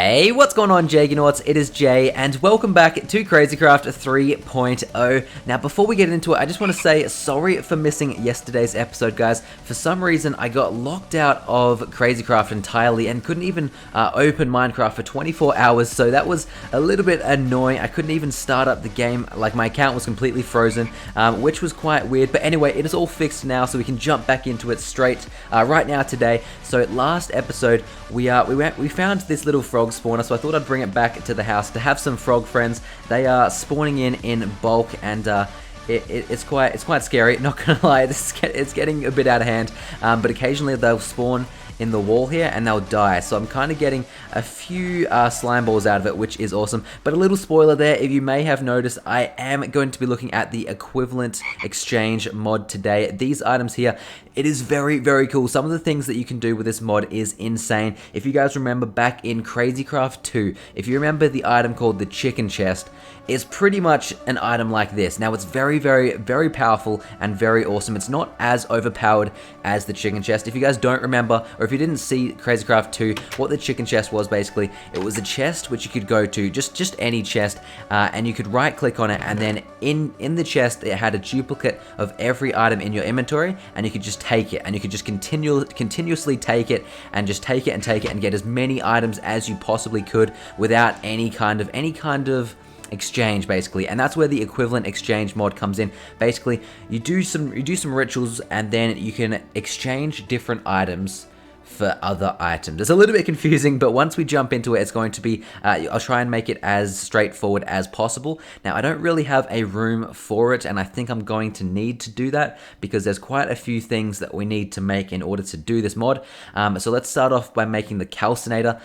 Hey, what's going on, Jagonauts? It is Jay, and welcome back to CrazyCraft 3.0. Now, before we get into it, I just want to say sorry for missing yesterday's episode, guys. For some reason, I got locked out of CrazyCraft entirely and couldn't even open Minecraft for 24 hours, so that was a little bit annoying. I couldn't even start up the game, like my account was completely frozen, which was quite weird. But anyway, it is all fixed now, so we can jump back into it straight right now today. So last episode, we found this little frog spawner, so I thought I'd bring it back to the house to have some frog friends. They are spawning in bulk, and it's quite scary. Not gonna lie, it's getting a bit out of hand. But occasionally they'll spawn in the wall here and they'll die, so I'm kind of getting a few slime balls out of it, which is awesome. But a little spoiler there, if you may have noticed, I am going to be looking at the equivalent exchange mod today. These items here, it is very, very cool. Some of the things that you can do with this mod is insane. If you guys remember back in CrazyCraft 2, if you remember the item called the chicken chest, it's pretty much an item like this. Now, it's very, very, very powerful and very awesome. It's not as overpowered as the chicken chest. If you guys don't remember, or if you didn't see CrazyCraft 2, what the chicken chest was basically, it was a chest which you could go to, just any chest, and you could right click on it, and then in the chest it had a duplicate of every item in your inventory, and you could just take it, and you could just continuously take it, and just take it and get as many items as you possibly could without any kind of exchange, basically. And that's where the equivalent exchange mod comes in. Basically, you do some rituals, and then you can exchange different items for other items. It's a little bit confusing, but once we jump into it, it's going to be, I'll try and make it as straightforward as possible. Now, I don't really have a room for it, and I think I'm going to need to do that because there's quite a few things that we need to make in order to do this mod. So let's start off by making the calcinator.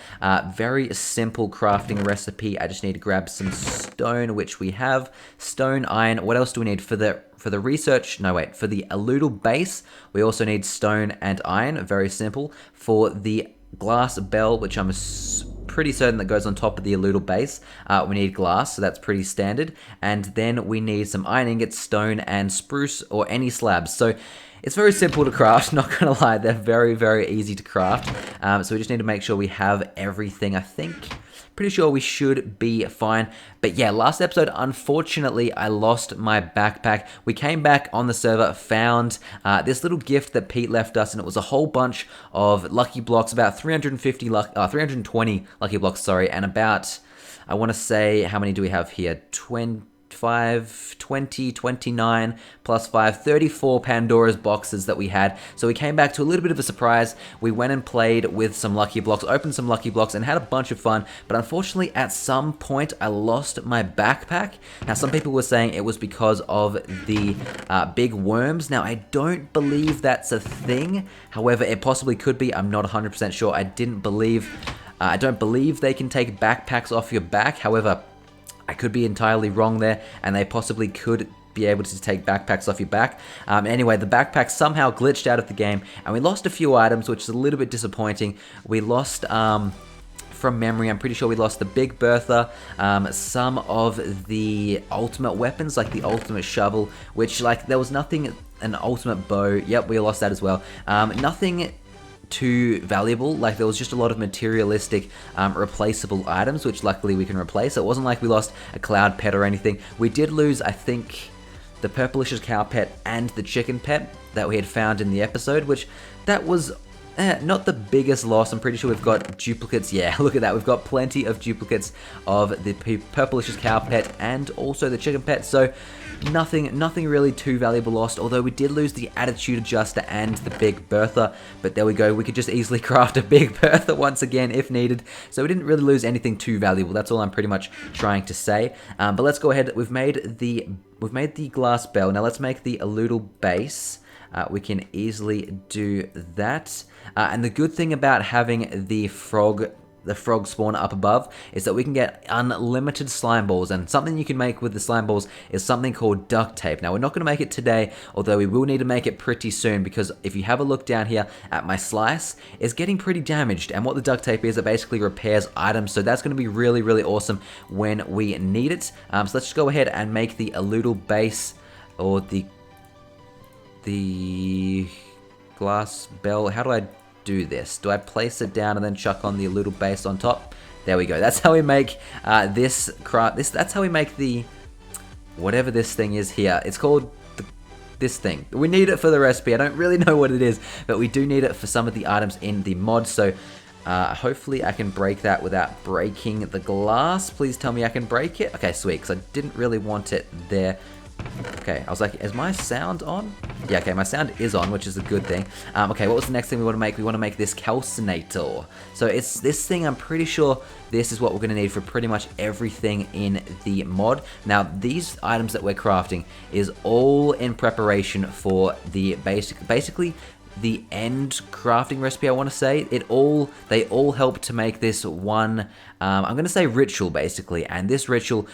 Very simple crafting recipe. I just need to grab some stone, which we have. Stone, iron. What else do we need for the research? No, wait. For the aludal base, we also need stone and iron. Very simple. For the glass bell, which I'm pretty certain that goes on top of the aludal base, we need glass, so that's pretty standard. And then we need some iron ingots, stone, and spruce, or any slabs. So it's very simple to craft, not gonna lie. They're very, very easy to craft. So we just need to make sure we have everything, I think. Pretty sure we should be fine. But yeah, last episode, unfortunately, I lost my backpack. We came back on the server, found this little gift that Pete left us, and it was a whole bunch of lucky blocks, about 320 lucky blocks, sorry, and about, I want to say, how many do we have here? 29 plus 5, 34 Pandora's boxes that we had. So we came back to a little bit of a surprise. We went and played with some lucky blocks, opened some lucky blocks, and had a bunch of fun. But unfortunately, at some point, I lost my backpack. Now, some people were saying it was because of the big worms. Now, I don't believe that's a thing. However, it possibly could be. I'm not 100% sure. I don't believe they can take backpacks off your back. However, I could be entirely wrong there, and they possibly could be able to take backpacks off your back. Anyway, the backpack somehow glitched out of the game, and we lost a few items, which is a little bit disappointing. We lost, from memory, I'm pretty sure we lost the Big Bertha, some of the ultimate weapons, like the ultimate shovel, which, like, there was nothing, an ultimate bow. Yep, we lost that as well. Nothing too valuable, like there was just a lot of materialistic replaceable items, which luckily we can replace. It wasn't like we lost a cloud pet or anything. We did lose, I think, the purplicious cow pet and the chicken pet that we had found in the episode, which that was not the biggest loss. I'm pretty sure we've got duplicates. Yeah, look at that. We've got plenty of duplicates of the purplicious cow pet and also the chicken pet. So nothing really too valuable lost, although we did lose the attitude adjuster and the Big Bertha. But there we go. We could just easily craft a Big Bertha once again if needed. So we didn't really lose anything too valuable. That's all I'm pretty much trying to say. But let's go ahead. We've made the glass bell. Now let's make the aludal base. We can easily do that. And the good thing about having the frog spawner up above is that we can get unlimited slime balls, and something you can make with the slime balls is something called duct tape. Now, we're not going to make it today, although we will need to make it pretty soon, because if you have a look down here at my slice, it's getting pretty damaged, and what the duct tape is, it basically repairs items, so that's going to be really, really awesome when we need it. So let's just go ahead and make the aludal base, or the glass bell. How do I do this? Do I place it down and then chuck on the little base on top? There we go. That's how we make that's how we make the whatever this thing is here. It's called this thing. We need it for the recipe. I don't really know what it is, but we do need it for some of the items in the mod. So hopefully I can break that without breaking the glass. Please tell me I can break it. Okay, sweet, because I didn't really want it there. Okay, I was like, is my sound on? Yeah, okay, my sound is on, which is a good thing. Okay, what was the next thing we want to make? We want to make this calcinator. So it's this thing, I'm pretty sure this is what we're going to need for pretty much everything in the mod. Now, these items that we're crafting is all in preparation for the basically the end crafting recipe, I want to say. They all help to make this one, I'm going to say ritual, basically. And this ritual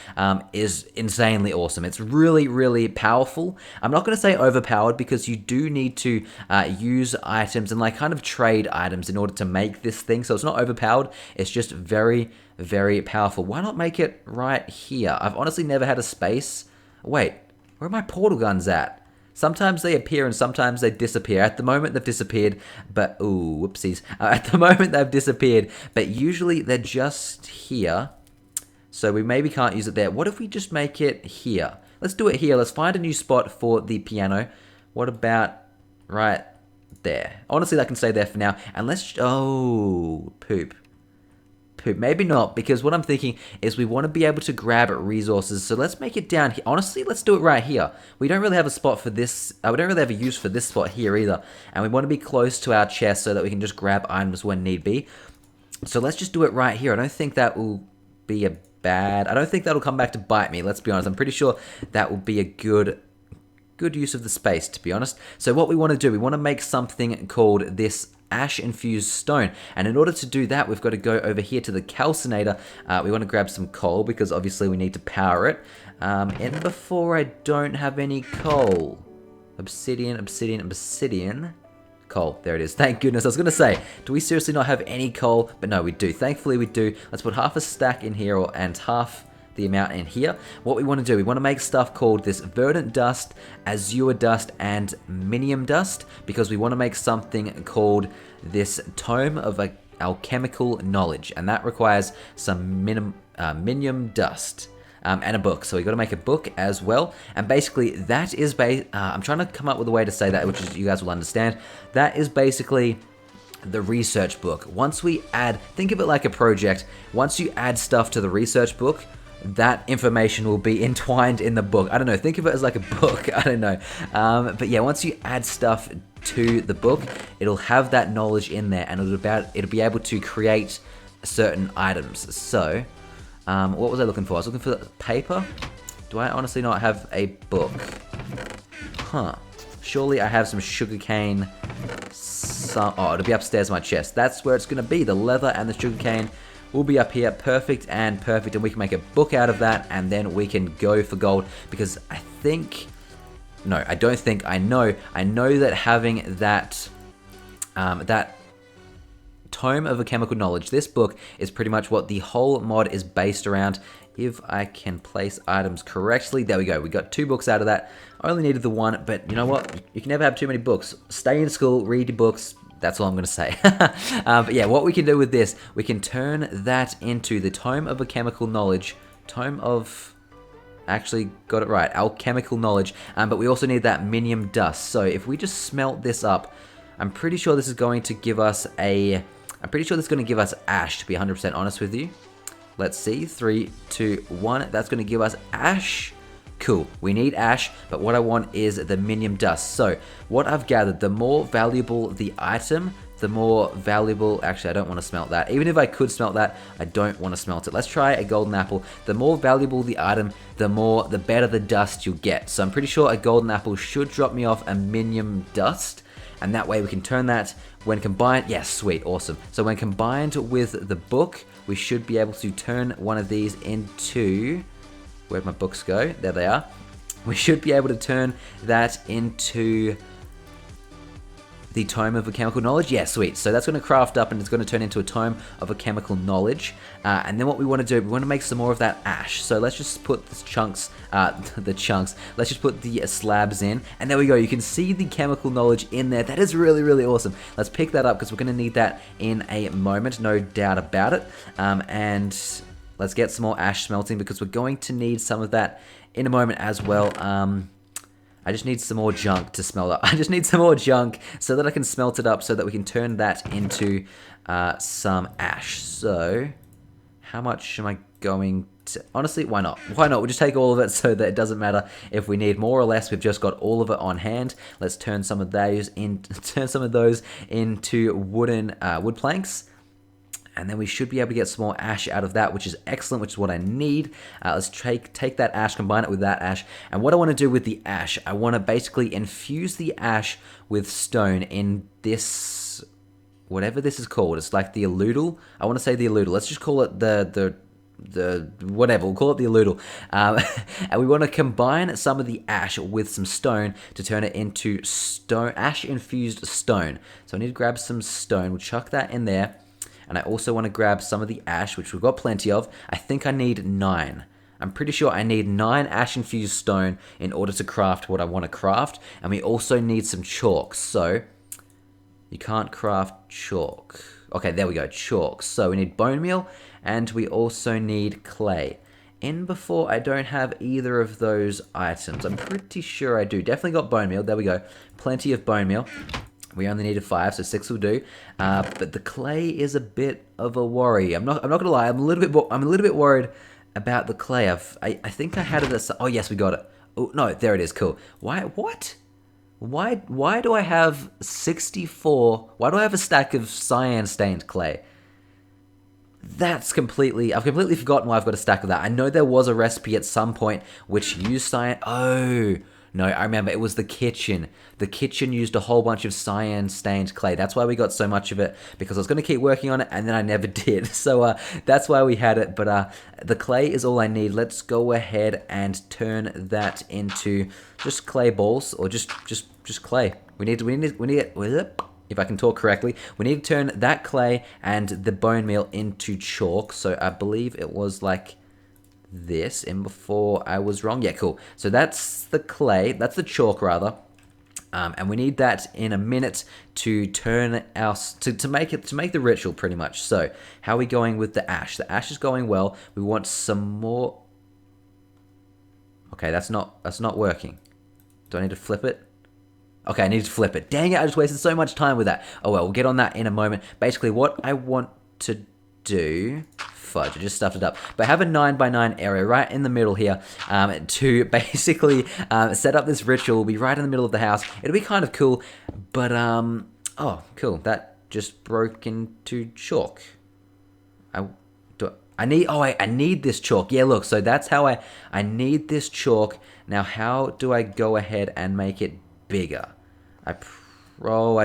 is insanely awesome. It's really, really powerful. I'm not going to say overpowered, because you do need to use items and like kind of trade items in order to make this thing. So it's not overpowered. It's just very, very powerful. Why not make it right here? I've honestly never had a space. Wait, where are my portal guns at? Sometimes they appear and sometimes they disappear. At the moment they've disappeared, but ooh, whoopsies. At the moment they've disappeared, but usually they're just here. So we maybe can't use it there. What if we just make it here? Let's do it here. Let's find a new spot for the piano. What about right there? Honestly, that can stay there for now. And let's, oh, poop. Maybe not, because what I'm thinking is we want to be able to grab resources. So let's make it down here. Honestly, let's do it right here. We don't really have a spot for this. We don't really have a use for this spot here either. And we want to be close to our chest so that we can just grab items when need be. So let's just do it right here. I don't think that will be a bad... I don't think that'll come back to bite me, let's be honest. I'm pretty sure that will be a good use of the space, to be honest. So what we want to do, we want to make something called this ash infused stone, and in order to do that we've got to go over here to the calcinator. We want to grab some coal because obviously we need to power it, and before I don't have any coal. Obsidian, coal, there it is. Thank goodness. I was gonna say, do we seriously not have any coal? But no, we do. Thankfully we do. Let's put half a stack in here, and half the amount in here. What we want to do, we want to make stuff called this verdant dust, azure dust, and Mininum Dust, because we want to make something called this Tome of Alchemical Knowledge, and that requires some Mininum Dust. And a book, so we got to make a book as well. And basically that is I'm trying to come up with a way to say that, which is you guys will understand. That is basically the research book. Once we add, think of it like a project. Once you add stuff to the research book, that information will be entwined in the book. I don't know, think of it as like a book. I don't know. But yeah, once you add stuff to the book, it'll have that knowledge in there, and it'll be able to create certain items. So, what was I looking for? I was looking for paper. Do I honestly not have a book? Huh. Surely I have some sugarcane. Oh, it'll be upstairs in my chest. That's where it's going to be. The leather and the sugarcane will be up here. Perfect, and we can make a book out of that, and then we can go for gold, because I think... No, I don't think. I know that having that that Tome of Alchemical Knowledge, this book, is pretty much what the whole mod is based around. If I can place items correctly, there we go. We got 2 books out of that. I only needed the 1, but you know what? You can never have too many books. Stay in school, read your books. That's all I'm going to say. But yeah, what we can do with this, we can turn that into the Tome of Alchemical Knowledge. Tome of... Actually got it right. Alchemical Knowledge. But we also need that Mininum Dust. So if we just smelt this up, I'm pretty sure this is going to give us a... I'm pretty sure this is going to give us ash, to be 100% honest with you. Let's see. 3, 2, 1. That's going to give us ash. Cool. We need ash, but what I want is the Mininum Dust. So what I've gathered, the more valuable the item, the more valuable... Actually, I don't want to smelt that. Even if I could smelt that, I don't want to smelt it. Let's try a golden apple. The more valuable the item, the better the dust you'll get. So I'm pretty sure a golden apple should drop me off a Mininum Dust. And that way we can turn that when combined... Yes, sweet, awesome. So when combined with the book, we should be able to turn one of these into... Where'd my books go? There they are. We should be able to turn that into the Tome of Alchemical Knowledge? Yeah, sweet. So that's going to craft up and it's going to turn into a Tome of Alchemical Knowledge. And then what we want to do, we want to make some more of that ash. So let's just put let's just put the slabs in. And there we go. You can see the chemical knowledge in there. That is really, really awesome. Let's pick that up because we're going to need that in a moment, no doubt about it. And let's get some more ash smelting because we're going to need some of that in a moment as well. I just need some more junk to smelt up. I just need some more junk so that I can smelt it up so that we can turn that into some ash. So, how much am I going to... Honestly, why not? Why not? We'll just take all of it so that it doesn't matter if we need more or less. We've just got all of it on hand. Let's turn some of those into wooden wood planks. And then we should be able to get some more ash out of that, which is excellent, which is what I need. Let's take that ash, combine it with that ash. And what I want to do with the ash, I want to basically infuse the ash with stone in this, whatever this is called. It's like the aludel. I want to say the aludel. Let's just call it the whatever, we'll call it the aludel. And we want to combine some of the ash with some stone to turn it into ash infused stone. So I need to grab some stone. We'll chuck that in there. And I also want to grab some of the ash, which we've got plenty of. I think I need 9. I'm pretty sure I need 9 ash-infused stone in order to craft what I want to craft. And we also need some chalk. So, you can't craft chalk. Okay, there we go, chalk. So, we need bone meal, and we also need clay. In before, I don't have either of those items. I'm pretty sure I do. Definitely got bone meal. There we go. Plenty of bone meal. We only needed 5, so 6 will do. But the clay is a bit of a worry. I'm not gonna lie. I'm a little bit worried about the clay. I think I had it at... Oh yes, we got it. Oh no, there it is. Cool. What? Why do I have 64? Why do I have a stack of cyan stained clay? I've completely forgotten why I've got a stack of that. I know there was a recipe at some point which used cyan. Oh. No, I remember, it was the kitchen. The kitchen used a whole bunch of cyan-stained clay. That's why we got so much of it, because I was going to keep working on it, and then I never did. So that's why we had it, but the clay is all I need. Let's go ahead and turn that into just clay balls, or just clay. We need if I can talk correctly, we need to turn that clay and the bone meal into chalk. So I believe it was like this, and before I was wrong. Yeah, cool. So that's the clay, that's the chalk rather, and we need that in a minute to turn our to make the ritual pretty much. So how are we going with the ash? The ash is going well. We want some more. Okay, that's not working. Do I need to flip it? Okay, I need to flip it. Dang it! I just wasted so much time with that. Oh well, we'll get on that in a moment. Basically, what I want to do. Fudge, I just stuffed it up. But have a 9x9 area right in the middle here to basically set up this ritual. We'll be right in the middle of the house. It'll be kind of cool, but oh, cool. That just broke into chalk. I need this chalk. Yeah, look. So that's how I need this chalk. Now, how do I go ahead and make it bigger? I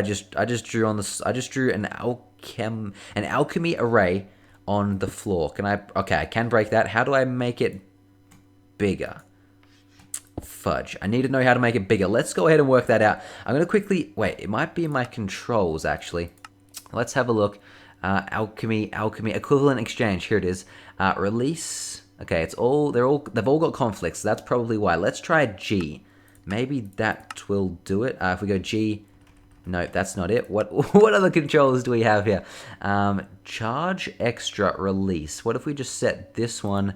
just drew on this. I just drew an alchemy array on the floor. Okay, I can break that. How do I make it bigger? Fudge. I need to know how to make it bigger. Let's go ahead and work that out. I'm going to quickly... Wait, it might be in my controls, actually. Let's have a look. Alchemy, equivalent exchange. Here it is. Release. Okay, they've all got conflicts, so that's probably why. Let's try G. Maybe that will do it. If we go G... No, that's not it. What other controls do we have here? Charge extra release. What if we just set this one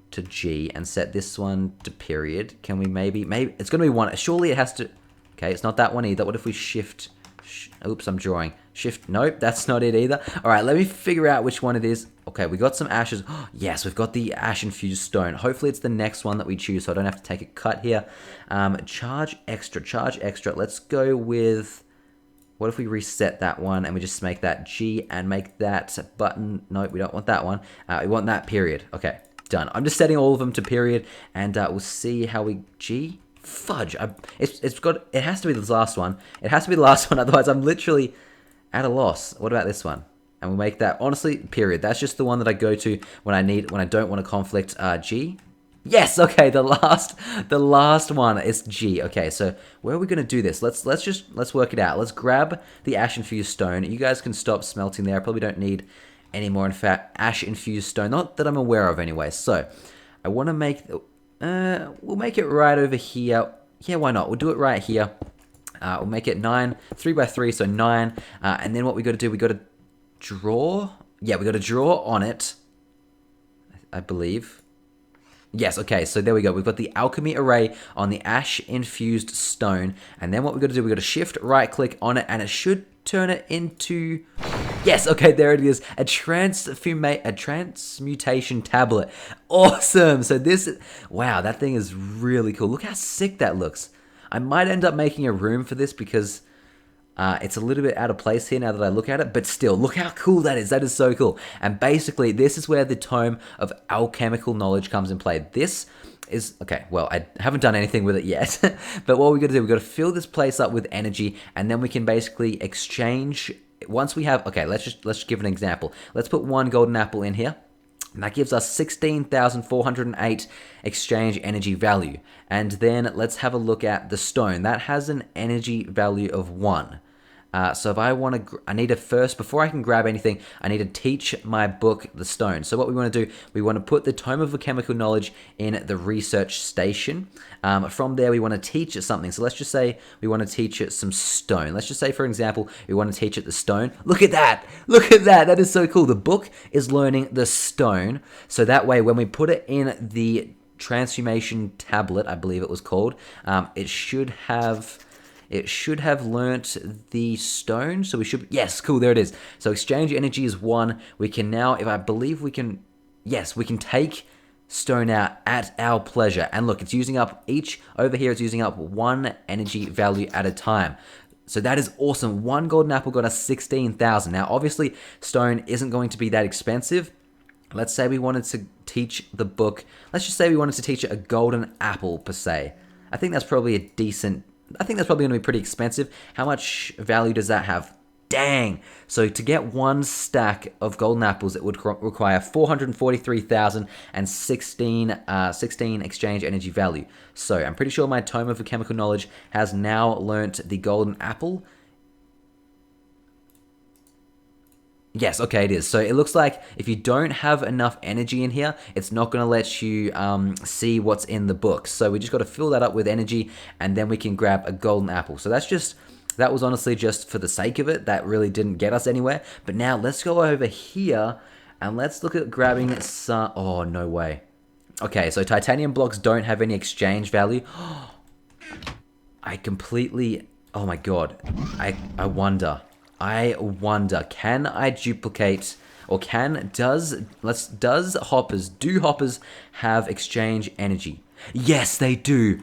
to G and set this one to period? Can we maybe it's going to be 1. Surely it has to... Okay, it's not that one either. What if we shift... Oops, I'm drawing. Shift... Nope, that's not it either. All right, let me figure out which one it is. Okay, we got some ashes. Oh, yes, we've got the ash-infused stone. Hopefully it's the next one that we choose, so I don't have to take a cut here. Charge extra. Let's go with... What if we reset that one and we just make that G and make that button... Nope, we don't want that one. We want that period. Okay, done. I'm just setting all of them to period, and we'll see how we... G? Fudge. It has to be the last one. It has to be the last one, otherwise I'm literally at a loss. What about this one? And we'll make that, honestly, period. That's just the one that I go to when I don't want to conflict. G? Yes, okay, the last one is G. Okay, so where are we gonna do this? Let's work it out. Let's grab the ash infused stone. You guys can stop smelting there. I probably don't need any more, in fact, ash infused stone. Not that I'm aware of anyway. So I wanna make we'll make it right over here. Yeah, why not? We'll do it right here. We'll make it 9, 3 by 3, so 9. And then what we gotta do, we gotta draw. Yeah, we gotta draw on it, I believe. Yes, okay, so there we go. We've got the alchemy array on the ash-infused stone. And then what we've got to do, we've got to shift right-click on it, and it should turn it into... Yes, okay, there it is. A transmutation tablet. Awesome! So this... Wow, that thing is really cool. Look how sick that looks. I might end up making a room for this because... it's a little bit out of place here now that I look at it, but still, look how cool that is. That is so cool. And basically, this is where the Tome of Alchemical Knowledge comes in play. This is, okay, well, I haven't done anything with it yet, but what we got to do, we got to fill this place up with energy, and then we can basically exchange, once we have, okay, let's just give an example. Let's put 1 golden apple in here. And that gives us 16,408 exchange energy value. And then let's have a look at the stone. That has an energy value of 1. So if I want to, I need to first, before I can grab anything, I need to teach my book the stone. So what we want to do, we want to put the Tome of Alchemical Knowledge in the research station. From there, we want to teach it something. So let's just say we want to teach it some stone. Let's just say, for example, we want to teach it the stone. Look at that. Look at that. That is so cool. The book is learning the stone. So that way, when we put it in the transformation tablet, I believe it was called, it should have learnt the stone. So we should, yes, cool, there it is. So exchange energy is 1. We can now, if I believe we can, yes, we can take stone out at our pleasure. And look, it's using up over here, it's using up 1 energy value at a time. So that is awesome. 1 golden apple got us 16,000. Now, obviously, stone isn't going to be that expensive. Let's say we wanted to teach the book, let's just say we wanted to teach it a golden apple per se. I think that's probably a decent, I think that's probably going to be pretty expensive. How much value does that have? Dang! So to get 1 stack of golden apples, it would require 443,016 exchange energy value. So I'm pretty sure my Tome of Alchemical Knowledge has now learnt the golden apple. Yes, okay, it is. So it looks like if you don't have enough energy in here, it's not going to let you see what's in the book. So we just got to fill that up with energy, and then we can grab a golden apple. So that was honestly just for the sake of it. That really didn't get us anywhere. But now let's go over here, and let's look at grabbing some... Oh, no way. Okay, so titanium blocks don't have any exchange value. I completely... Oh my god. I wonder... can I duplicate, or do hoppers have exchange energy? Yes, they do.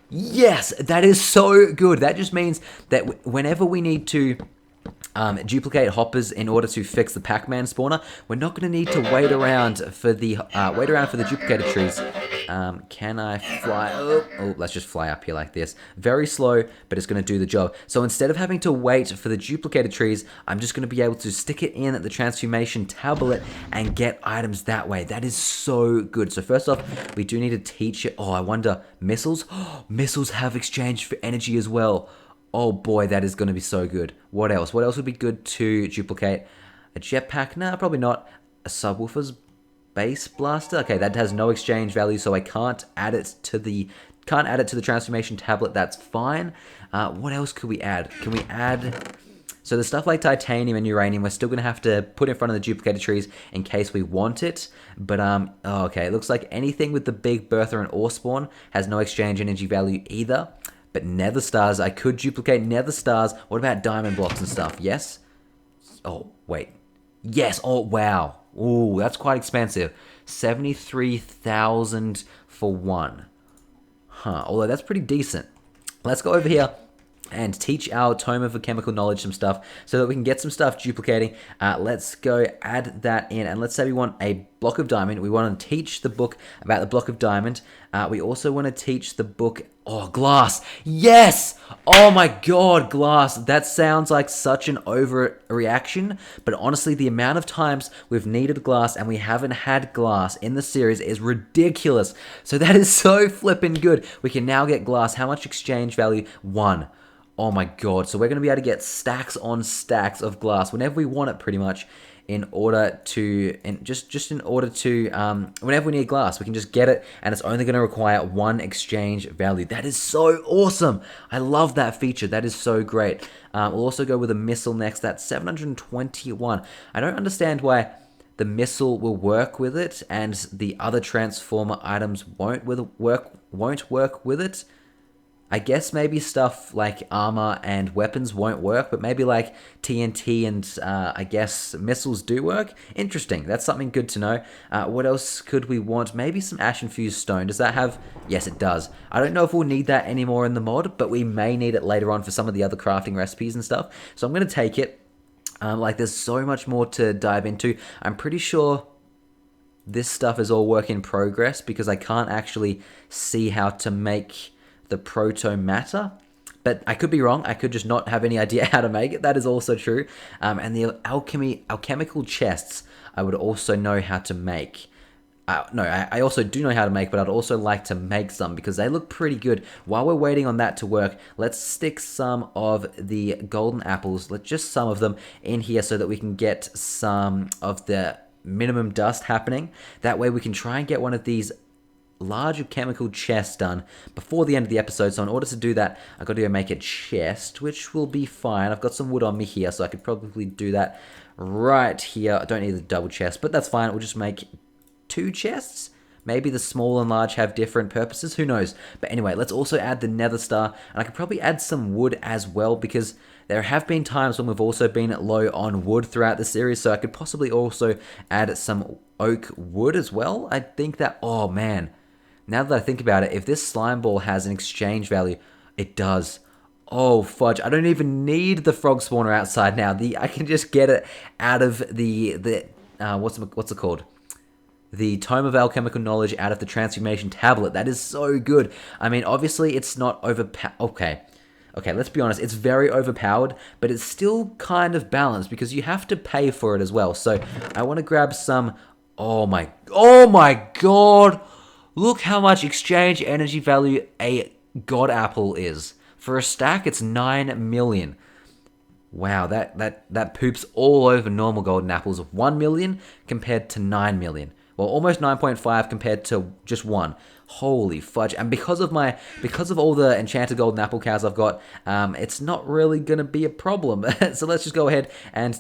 Yes, that is so good. That just means that whenever we need to duplicate hoppers in order to fix the Pac-Man spawner, we're not going to need to wait around for the duplicator trees. Can I fly? Oh, let's just fly up here like this. Very slow, but it's going to do the job. So instead of having to wait for the duplicator trees, I'm just going to be able to stick it in the transformation tablet and get items that way. That is so good. So first off, we do need to teach it. Oh, I wonder, missiles? Missiles have exchange for energy as well. Oh boy, that is going to be so good. What else? What else would be good to duplicate? A jetpack? Nah, probably not. A subwoofer's base blaster? Okay, that has no exchange value, so I can't add it to the transformation tablet. That's fine. What else could we add? Can we add... So the stuff like titanium and uranium, we're still going to have to put in front of the duplicator trees in case we want it. But, oh, okay, it looks like anything with the big Bertha and ore spawn has no exchange energy value either. But nether stars, I could duplicate nether stars. What about diamond blocks and stuff? Yes? Oh, wait. Yes. Oh, wow. Ooh, that's quite expensive. 73,000 for 1. Huh. Although that's pretty decent. Let's go over here and teach our Tome of Chemical Knowledge some stuff so that we can get some stuff duplicating. Let's go add that in, and let's say we want a block of diamond. We want to teach the book about the block of diamond. We also want to teach the book, glass. Yes! Oh my god, glass. That sounds like such an overreaction, but honestly, the amount of times we've needed glass and we haven't had glass in the series is ridiculous. So that is so flippin' good. We can now get glass. How much exchange value? 1. Oh my god, so we're going to be able to get stacks on stacks of glass whenever we want it, pretty much, in order to, whenever we need glass, we can just get it, and it's only going to require 1 exchange value. That is so awesome. I love that feature. That is so great. We'll also go with a missile next. That's 721. I don't understand why the missile will work with it, and the other transformer items won't work with it. I guess maybe stuff like armor and weapons won't work, but maybe like TNT and I guess missiles do work. Interesting. That's something good to know. What else could we want? Maybe some Infused Stone. Does that have... Yes, it does. I don't know if we'll need that anymore in the mod, but we may need it later on for some of the other crafting recipes and stuff. So I'm going to take it. There's so much more to dive into. I'm pretty sure this stuff is all work in progress because I can't actually see how to make the proto matter, but I could be wrong. I could just not have any idea how to make it. That is also true. And the alchemical chests, I would also know how to make. I also do know how to make, but I'd also like to make some because they look pretty good. While we're waiting on that to work, let's stick some of the golden apples, just some of them, in here so that we can get some of the Mininum Dust happening. That way we can try and get one of these large alchemical chests done before the end of the episode. So in order to do that, I've got to go make a chest, which will be fine. I've got some wood on me here, so I could probably do that right here. I don't need the double chest, but that's fine. We'll just make 2 chests. Maybe the small and large have different purposes. Who knows? But anyway, let's also add the nether star, and I could probably add some wood as well because there have been times when we've also been low on wood throughout the series, so I could possibly also add some oak wood as well. I think that, oh man, now that I think about it, if this slime ball has an exchange value, it does. Oh, fudge. I don't even need the frog spawner outside now. I can just get it out of the what's it called? The Tome of Alchemical Knowledge out of the transformation tablet. That is so good. I mean, obviously, it's not overpowered. Okay, let's be honest. It's very overpowered, but it's still kind of balanced because you have to pay for it as well. So I want to grab some... Oh my god! Look how much exchange energy value a god apple is. For a stack, it's 9 million. Wow, that poops all over normal golden apples of 1 million compared to 9 million. Well, almost 9.5 compared to just 1. Holy fudge. And because of all the enchanted golden apple cows I've got, it's not really going to be a problem. So let's just go ahead and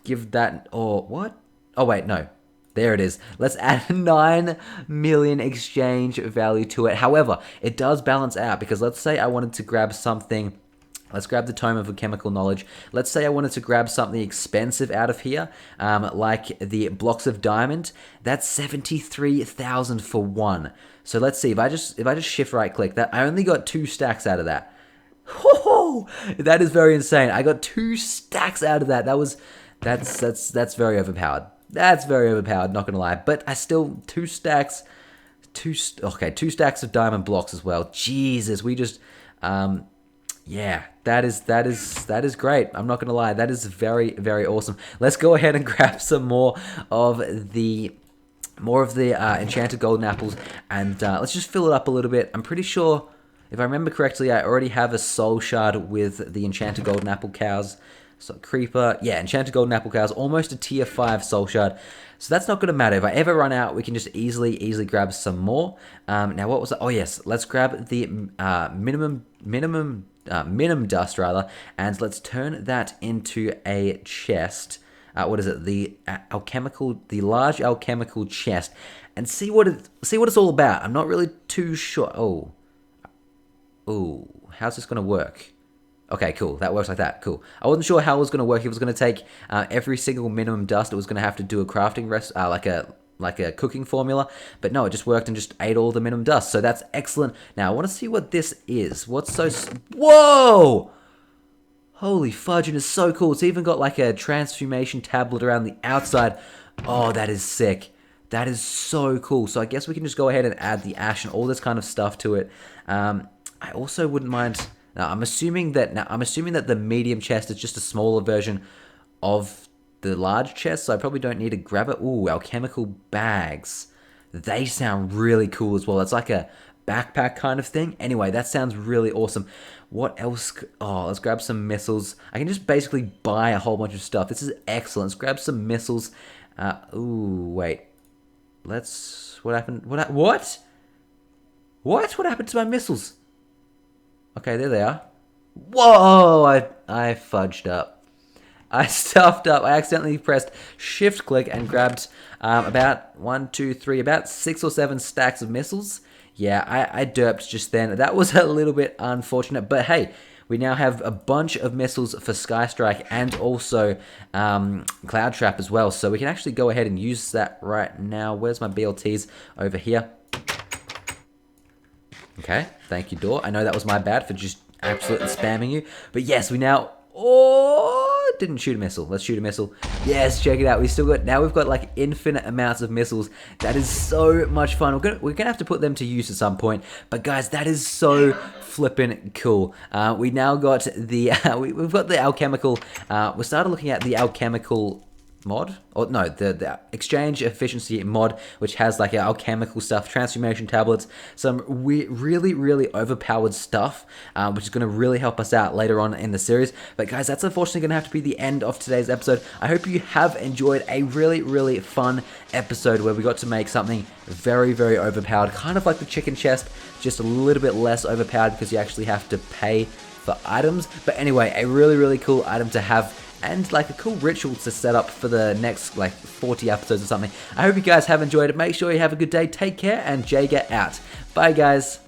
give that... Or what? Oh, wait, no. There it is. Let's add 9 million exchange value to it. However, it does balance out because let's say I wanted to grab something. Let's grab the Tome of Chemical Knowledge. Let's say I wanted to grab something expensive out of here, like the blocks of diamond. That's 73,000 for 1. So let's see if I just shift right click that. I only got 2 stacks out of that. Whoa, that is very insane. I got 2 stacks out of that. That's very overpowered. That's very overpowered, not gonna lie. But I still 2 stacks, 2 stacks of diamond blocks as well. Jesus, we just yeah, that is great. I'm not gonna lie, that is very, very awesome. Let's go ahead and grab some more of the enchanted golden apples, and let's just fill it up a little bit. I'm pretty sure, if I remember correctly, I already have a soul shard with the enchanted golden apple cows. So creeper, yeah, enchanted golden apple cows, almost a tier 5 soul shard. So that's not going to matter. If I ever run out, we can just easily grab some more. Now, what was that? Oh, yes, let's grab the Mininum Dust, rather, and let's turn that into a chest. What is it? The large alchemical chest, and see what it's all about. I'm not really too sure. Oh, how's this going to work? Okay, cool. That works like that. Cool. I wasn't sure how it was going to work. It was going to take every single Mininum Dust. It was going to have to do a crafting like a cooking formula, but no, it just worked and just ate all the Mininum Dust, so that's excellent. Now, I want to see what this is. What's so... Whoa! Holy fudge, and it's so cool. It's even got like a transformation tablet around the outside. Oh, that is sick. That is so cool. So I guess we can just go ahead and add the ash and all this kind of stuff to it. I also wouldn't mind... Now, I'm assuming that the medium chest is just a smaller version of the large chest, so I probably don't need to grab it. Ooh, alchemical bags. They sound really cool as well. It's like a backpack kind of thing. Anyway, that sounds really awesome. What else? Oh, let's grab some missiles. I can just basically buy a whole bunch of stuff. This is excellent. Let's grab some missiles. Ooh, wait. What happened? What happened to my missiles? Okay, there they are. Whoa! I fudged up. I stuffed up. I accidentally pressed shift click and grabbed about 6 or 7 stacks of missiles. Yeah, I derped just then. That was a little bit unfortunate, but hey, we now have a bunch of missiles for Sky Strike and also Cloud Trap as well. So we can actually go ahead and use that right now. Where's my BLTs? Over here. Okay, thank you, door. I know that was my bad for just absolutely spamming you. But yes, we now... Oh, didn't shoot a missile. Let's shoot a missile. Yes, check it out. Now we've got like infinite amounts of missiles. That is so much fun. We're gonna have to put them to use at some point. But guys, that is so flippin' cool. We now got the we've got the alchemical. We started looking at the alchemical mod, or no, the exchange efficiency mod, which has like alchemical stuff, transformation tablets, some really overpowered stuff, which is going to really help us out later on in the series. But guys, that's unfortunately going to have to be the end of today's episode. I hope you have enjoyed a really fun episode where we got to make something very overpowered, kind of like the chicken chest, just a little bit less overpowered because you actually have to pay for items. But anyway, a really cool item to have, and like a cool ritual to set up for the next like 40 episodes or something. I hope you guys have enjoyed it. Make sure you have a good day. Take care, and Jager out. Bye, guys.